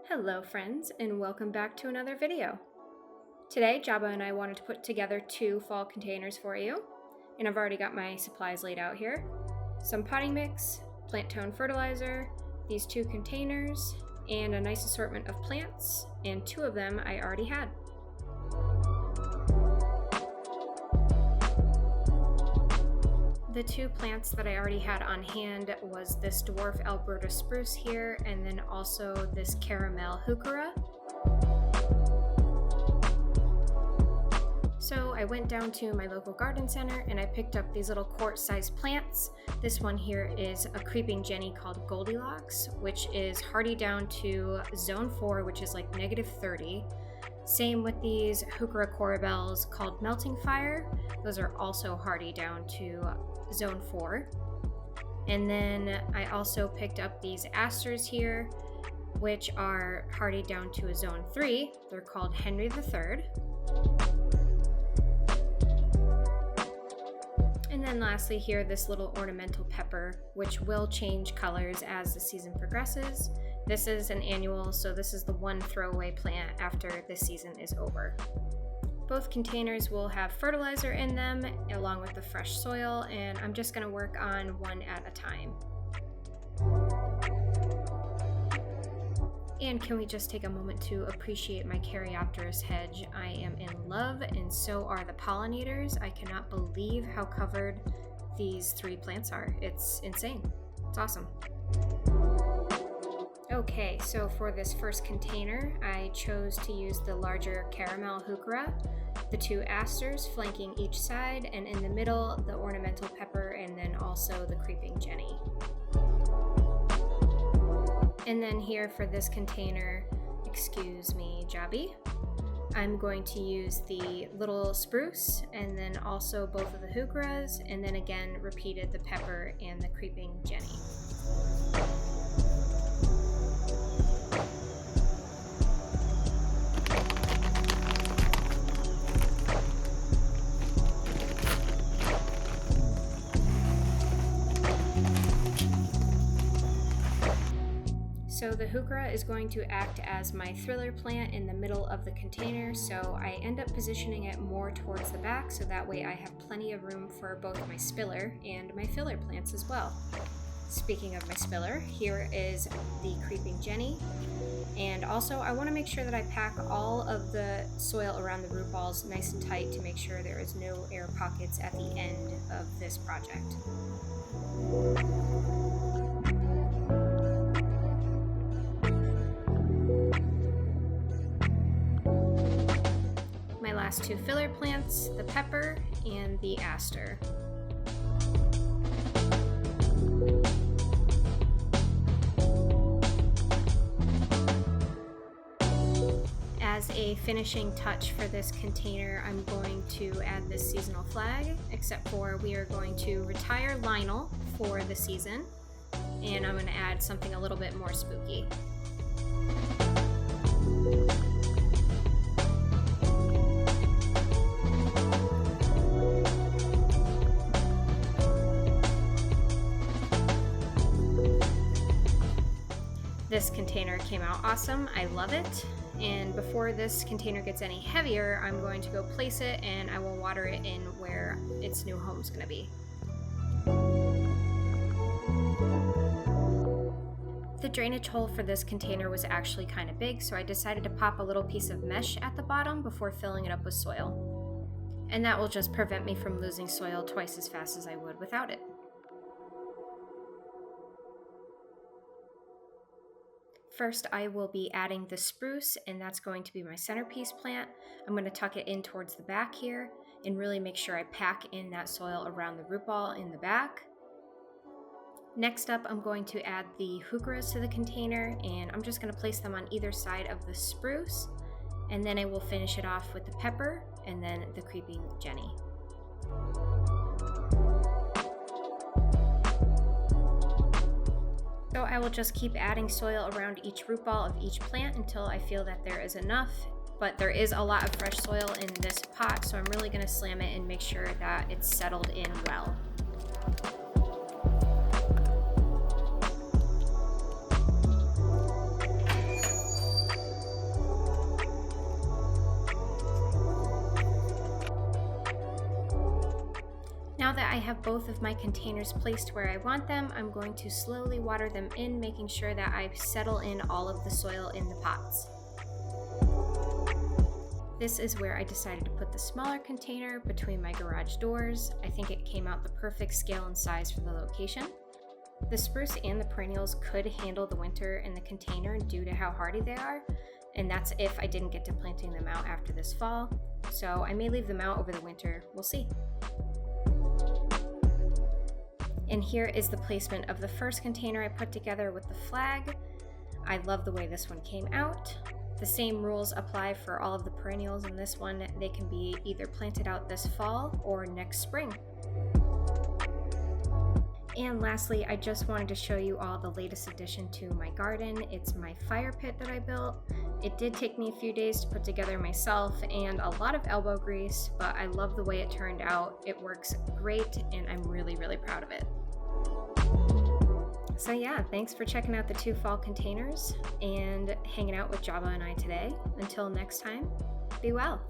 Hello friends, and welcome back to another video. Today, Jabba and I wanted to put together two fall containers for you, and I've already got my supplies laid out here. Some potting mix, plant tone fertilizer, these two containers, and a nice assortment of plants, and two of them I already had. The two plants that I already had on hand was this dwarf Alberta spruce here, and then also this caramel heuchera. So I went down to my local garden center and I picked up these little quart-sized plants. This one here is a creeping Jenny called Goldilocks, which is hardy down to zone 4, which is like -30. Same with these heuchera corybells called Melting Fire. Those are also hardy down to zone 4. And then I also picked up these asters here, which are hardy down to a zone 3. They're called Henry III. And then lastly here, this little ornamental pepper, which will change colors as the season progresses. This is an annual, so this is the one throwaway plant after this season is over. Both containers will have fertilizer in them along with the fresh soil, and I'm just going to work on one at a time. And can we just take a moment to appreciate my Caryopteris hedge? I am in love, and so are the pollinators. I cannot believe how covered these three plants are. It's insane. It's awesome. Okay, so for this first container, I chose to use the larger caramel heuchera, the two asters flanking each side, and in the middle, the ornamental pepper, and then also the creeping Jenny. And then here for this container, excuse me, Jabby, I'm going to use the little spruce, and then also both of the heucheras, and then again repeated the pepper and the creeping Jenny. So the heuchera is going to act as my thriller plant in the middle of the container, so I end up positioning it more towards the back so that way I have plenty of room for both my spiller and my filler plants as well. Speaking of my spiller, here is the creeping Jenny, and also I want to make sure that I pack all of the soil around the root balls nice and tight to make sure there is no air pockets at the end of this project. Last two filler plants, the pepper and the aster. As a finishing touch for this container, I'm going to add this seasonal flag, except for we are going to retire Lionel for the season, and I'm going to add something a little bit more spooky. This container came out awesome. I love it. And before this container gets any heavier, I'm going to go place it and I will water it in where its new home's going to be. The drainage hole for this container was actually kind of big, so I decided to pop a little piece of mesh at the bottom before filling it up with soil. And that will just prevent me from losing soil twice as fast as I would without it. First, I will be adding the spruce, and that's going to be my centerpiece plant. I'm going to tuck it in towards the back here and really make sure I pack in that soil around the root ball in the back. Next up, I'm going to add the heucheras to the container, and I'm just going to place them on either side of the spruce, and then I will finish it off with the pepper and then the creeping Jenny. So I will just keep adding soil around each root ball of each plant until I feel that there is enough, but there is a lot of fresh soil in this pot, so I'm really going to slam it and make sure that it's settled in well. Now that I have both of my containers placed where I want them, I'm going to slowly water them in, making sure that I settle in all of the soil in the pots. This is where I decided to put the smaller container between my garage doors. I think it came out the perfect scale and size for the location. The spruce and the perennials could handle the winter in the container due to how hardy they are, and that's if I didn't get to planting them out after this fall. So I may leave them out over the winter, we'll see. And here is the placement of the first container I put together with the flag. I love the way this one came out. The same rules apply for all of the perennials in this one. They can be either planted out this fall or next spring. And lastly, I just wanted to show you all the latest addition to my garden. It's my fire pit that I built. It did take me a few days to put together myself and a lot of elbow grease, but I love the way it turned out. It works great and I'm really, really proud of it. So yeah, thanks for checking out the 2 fall containers and hanging out with Java and I today. Until next time, be well.